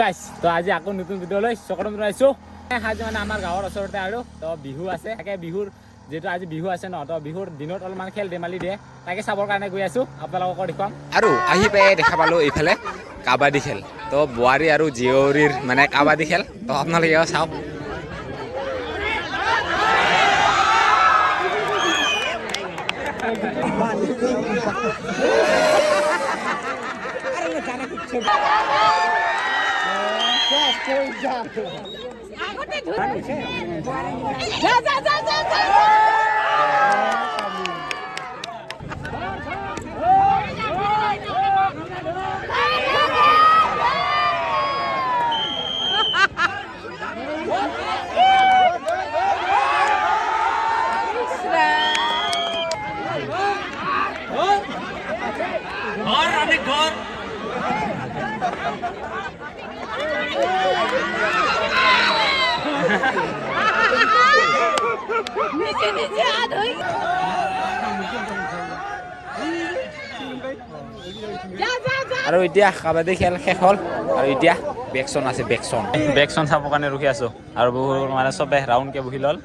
গাইছ তো আজি আকৌ নতুন ভিডিঅ' লৈ সকলো আহিছোঁ। আজি মানে আমাৰ গাঁৱৰ ওচৰতে আৰু তো বিহু আছে, তাকে বিহুৰ যেহেতু আজি বিহু আছে ন, তো বিহুৰ দিনত অলপমান খেল ধেমালি দিয়ে, তাকে চাবৰ কাৰণে গৈ আছোঁ, আপোনালোকক দেখুৱাম। আৰু আহি পাই দেখা পালোঁ এইফালে কাবাডী খেল, তো বোৱাৰী আৰু জীয়ৰীৰ মানে কাবাডী খেল, তো আপোনালোকেও চাওক। আৰু এতিয়া কাবাডী খেল শেষ হ'ল আৰু এতিয়া বেকচন আছে, বেকচন চাবৰ কাৰণে ৰখি আছোঁ আৰু বহুত মানে চবে ৰাউণ্ডকে বহি ল'ল,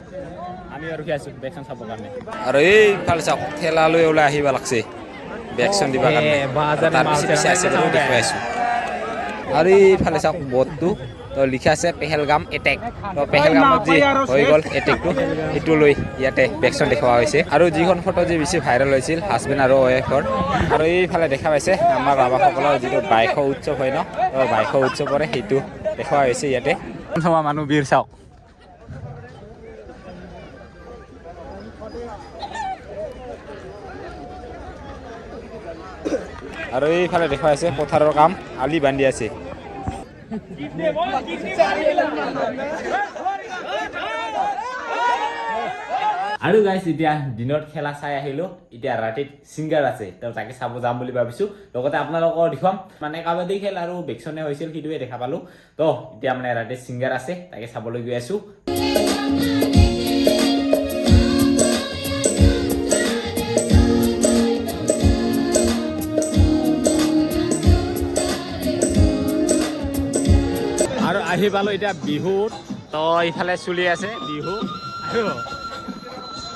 আমি ৰখি আছোঁ বেকচন চাবৰ কাৰণে। আৰু এইফালে চাওক ঠেলালৈ ওলাই আহিব লাগছে বেকচন দিবৰ কাৰণে, তাৰ পিছে আছে বাৰু দেখুৱাই আছোঁ। আৰু এইফালে চাওক বৰ্ডটো তো লিখা আছে পেহেলগাম এটেক, তো পেহেলগামত যি হৈ গ'ল এটেকটো সেইটো লৈ ইয়াতে বেকচন দেখুওৱা হৈছে। আৰু যিখন ফটো যি বেছি ভাইৰেল হৈছিল হাজবেণ্ড আৰু ৱাইফৰ, আৰু এইফালে দেখা পাইছে আমাৰ বাবাসকলৰ যিটো বাইশ উৎসৱ হয় ন, তো বাইশ উৎসৱৰে সেইটো দেখুওৱা হৈছে ইয়াতে। মানুহ বীৰ চাওক, আৰু এইফালে দেখুৱাই আছে পথাৰৰ কাম, আলি বান্ধি আছে। আৰু গাইছ এতিয়া দিনত খেলা চাই আহিলোঁ, এতিয়া ৰাতিত ছিংগাৰ আছে, তো তাকে চাব যাম বুলি ভাবিছোঁ। লগতে আপোনালোকক দেখুৱাম মানে কাবাডী খেল আৰু বেকচনে হৈছিল সেইটোৱে দেখা পালোঁ। তো এতিয়া মানে ৰাতিত ছিংগাৰ আছে, তাকে চাবলৈ গৈ আছোঁ। আৰু আহি পালোঁ এতিয়া বিহুত, তো ইফালে চলি আছে বিহু, আৰু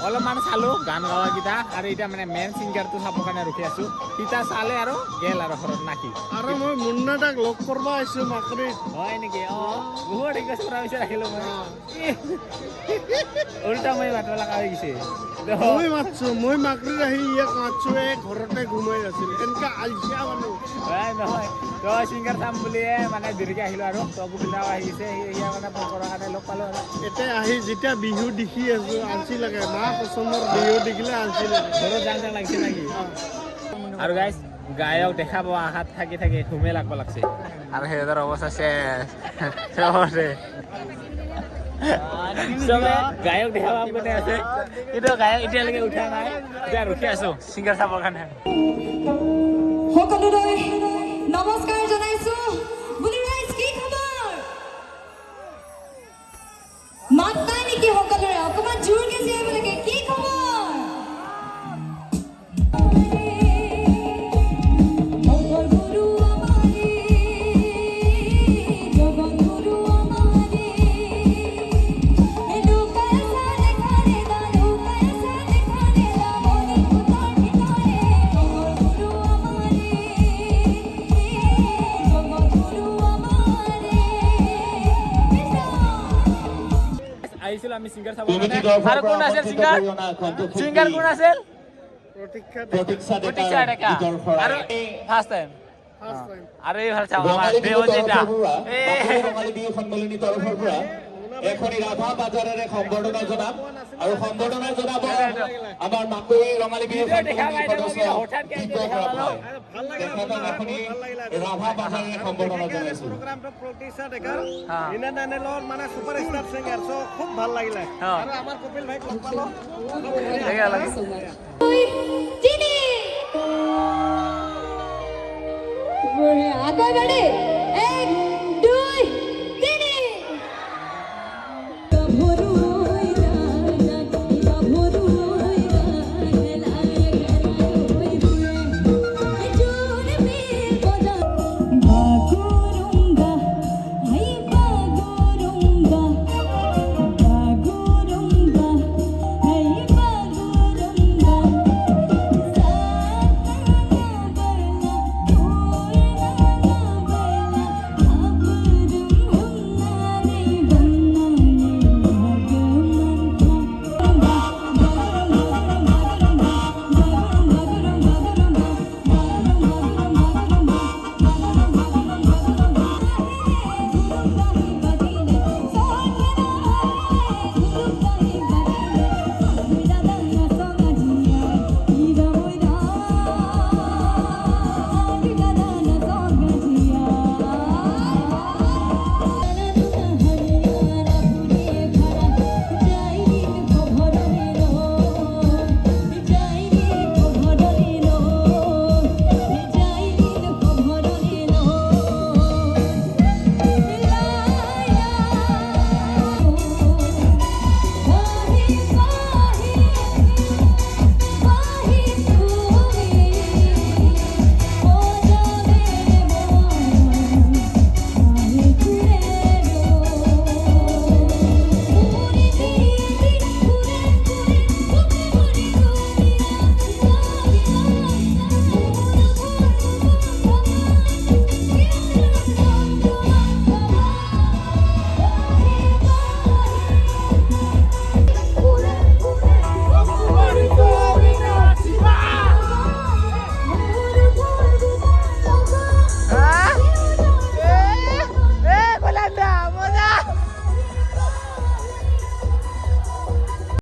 অলপমান চালোঁ গান গাৱাকেইটা, আৰু এতিয়া মানে মেইন ছিংগাৰটো চাবৰ কাৰণে ৰখি আছোঁ। সিটা চালে আৰু গেল আৰু ঘৰত নাকি। আৰু মই মুন্নাটাক লগ কৰিব আহিছোঁ মাকৰিত। হয় নেকি? অঁ বহুত ৰিকুৱেষ্ট কৰা পিছত ৰাখিলোঁ মই, উল্টা মই মাতিব লগা হৈ গৈছে। মই মাতছোঁ, মই মাকৰিত আহি ইয়াক মাতছোঁ, ঘৰতে ঘুমাই আছিল এনেকৈ আলচিয়া মানুহ। নহয় তো ছিংগাৰ চাম বুলিয়ে মানে দেৰিকৈ আহিলোঁ, আৰু তো গোবিন্দাও আহিছে, সিয়া মানে ফোন কৰাৰ কাৰণে লগ পালোঁ। আৰু এতিয়া আহি যেতিয়া বিহু দেখি আছোঁ আলচি লাগে, মা পচন্দৰ বিহু দেখিলে আলচি লাগে, ঘৰত যাং যাং লাগিছে নেকি? আৰু গাইজ গায়ক দেখাব আশাত থাকি থাকি ঘুমে লাগব লাগছে, আৰু সিহঁতৰ অৱস্থা চবতে চবে গায়ক দেখাব আগতে আছে, কিন্তু গায়ক এতিয়ালৈকে উঠা নাই। এতিয়া ৰখি আছোঁ ছিংগাৰ চাবৰ কাৰণে। সকলোলৈ নমস্কাৰ জনাইছোঁ। বুলি ৰাইজ কি খবৰ? মাত নাই নেকি সকলোৰে? অকণমান জোৰকে জীয়াব লাগে। কি খবৰ? আহিছিলোঁ আমি ছিংগাৰ চাবৰ কাৰণে। আৰু কোন আছিল ছিংগাৰ? ছিংগাৰ কোন আছিল? প্ৰতীক্ষা ডেকা। আৰু ফাৰ্ষ্ট টাইম আৰু এইফালে চাওঁ আমাৰ দেৱজিতা, এখনি ৰাভা বাজাৰেৰে সম্বৰ্ধনা জনাম, আৰু সম্বৰ্ধনা জনাব আমাৰ মাকৈ ৰঙালী বিহু ৰাভা বাজাৰেৰে সম্বৰ্ধনা জনাইছোঁ। প্ৰতীক্ষা ডেকাৰ ইনা দানেলৰ মানে ছুপাৰ ষ্টাৰ ছিংগাৰ, চ' খুব ভাল লাগিলে। আৰু আমাৰ কপিল ভাইক লগ পালোঁ। আগৰ বাৰে